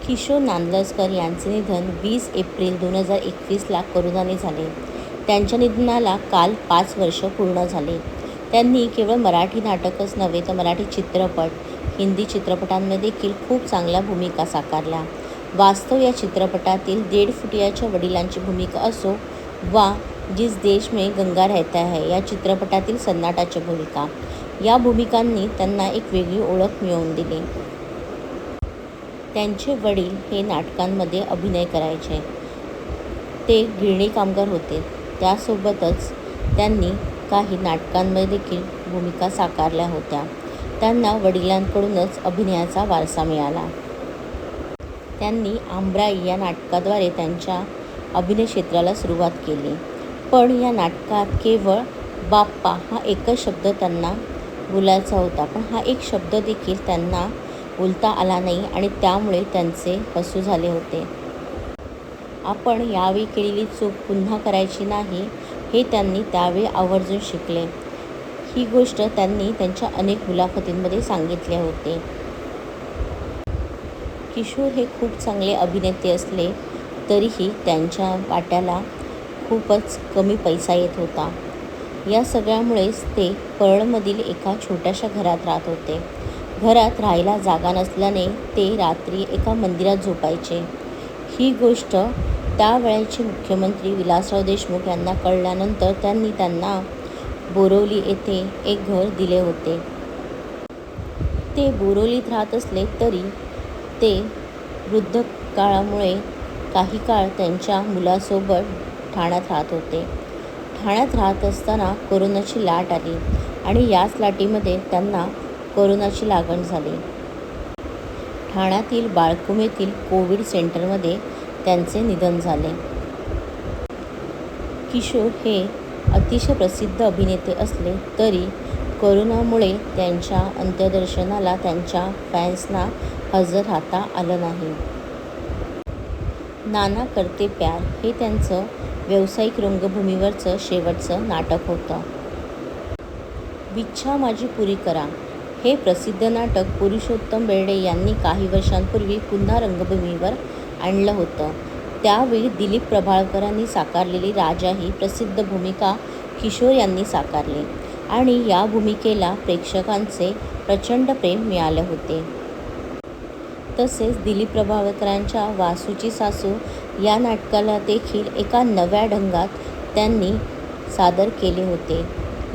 किशोर नांदलकर यांचे निधन 20 एप्रिल 2021ला कोरोनाने झाले. त्यांच्या निधनाला काल 5 वर्ष पूर्ण झाले. त्यांनी केवळ मराठी नाटकच नव्हे तर मराठी चित्रपट, हिंदी चित्रपटांमध्ये देखील खूप चांगल्या भूमिका साकारल्या. वास्तव या चित्रपटातील 1.5 फुटियाच्या वडिलांची भूमिका असो वा जिस देश में गंगा रहता है या चित्रपटातील सन्नाटाची भूमिका, या भूमिकांनी त्यांना एक वेगळी ओळख मिळवून दिली. त्यांचे वडील हे नाटकांमध्ये अभिनय करायचे. ते गिरणी कामगार होते. त्यासोबतच त्यांनी काही नाटकांमध्ये देखील भूमिका साकारल्या होत्या. त्यांना वडिलांकडूनच अभिनयाचा वारसा मिळाला. त्यांनी आंब्राई या नाटकाद्वारे त्यांच्या अभिनय क्षेत्राला सुरुवात केली. पण या नाटकात केवळ बाप्पा हा एकच शब्द त्यांना बोलायचा होता. पण हा एक शब्द देखील त्यांना बोलता आला नाही आणि त्यामुळे त्यांचे हसू झाले होते. आपण यावेळी केलेली चूक पुन्हा करायची नाही हे त्यांनी त्यावेळी आवर्जून शिकले. ही गोष्ट त्यांनी त्यांच्या अनेक मुलाखतींमध्ये सांगितले होते. किशोर हे खूप चांगले अभिनेते असले तरीही त्यांच्या वाट्याला खूपच कमी पैसा येत होता. या सगळ्यामुळेच ते परळमधील एका छोट्याशा घरात राहत होते. घरात राहायला जागा नसल्याने ते रात्री एका मंदिरात झोपायचे. ही गोष्ट त्यावेळचे मुख्यमंत्री विलासराव देशमुख यांना कळल्यानंतर त्यांनी त्यांना बोरिवली येथे एक घर दिले होते. ते बोरिवलीत राहत असले तरी ते वृद्धकाळामुळे काही काळ त्यांच्या मुलासोबत ठाण्यात राहत होते. ठाण्यात राहत असताना कोरोनाची लाट आली आणि याच लाटेमध्ये त्यांना कोरोनाची लागण झाली. ठाण्यातील बाळकुमेतील कोविड सेंटरमध्ये त्यांचे निधन झाले. किशोर हे अतिशय प्रसिद्ध अभिनेते असले तरी कोरोनामुळे त्यांच्या अंत्यदर्शनाला त्यांच्या फॅन्सना हजर राहता आलं नाही. नाना करते प्यार हे त्यांचं व्यावसायिक रंगभूमीवरचं शेवटचं नाटक होतं. विच्छा माझी पुरी करा हे प्रसिद्ध नाटक पुरुषोत्तम बेर्डे यांनी काही वर्षांपूर्वी पुन्हा रंगभूमीवर आणलं होतं. त्यावेळी दिलीप प्रभावळकरांनी साकारलेली राजा ही प्रसिद्ध भूमिका किशोर यांनी साकारली आणि या भूमिकेला प्रेक्षकांचे प्रचंड प्रेम मिळाले होते. तसेच दिलीप प्रभावळकरांच्या वासूची सासू या नाटकाला देखील एका नव्या ढंगात त्यांनी सादर केले होते.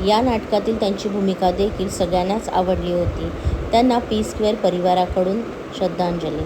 या नाटकातील त्यांची भूमिका देखील सगळ्यांनाच आवडली होती. त्यांना पी स्क्वेअर परिवाराकडून श्रद्धांजली.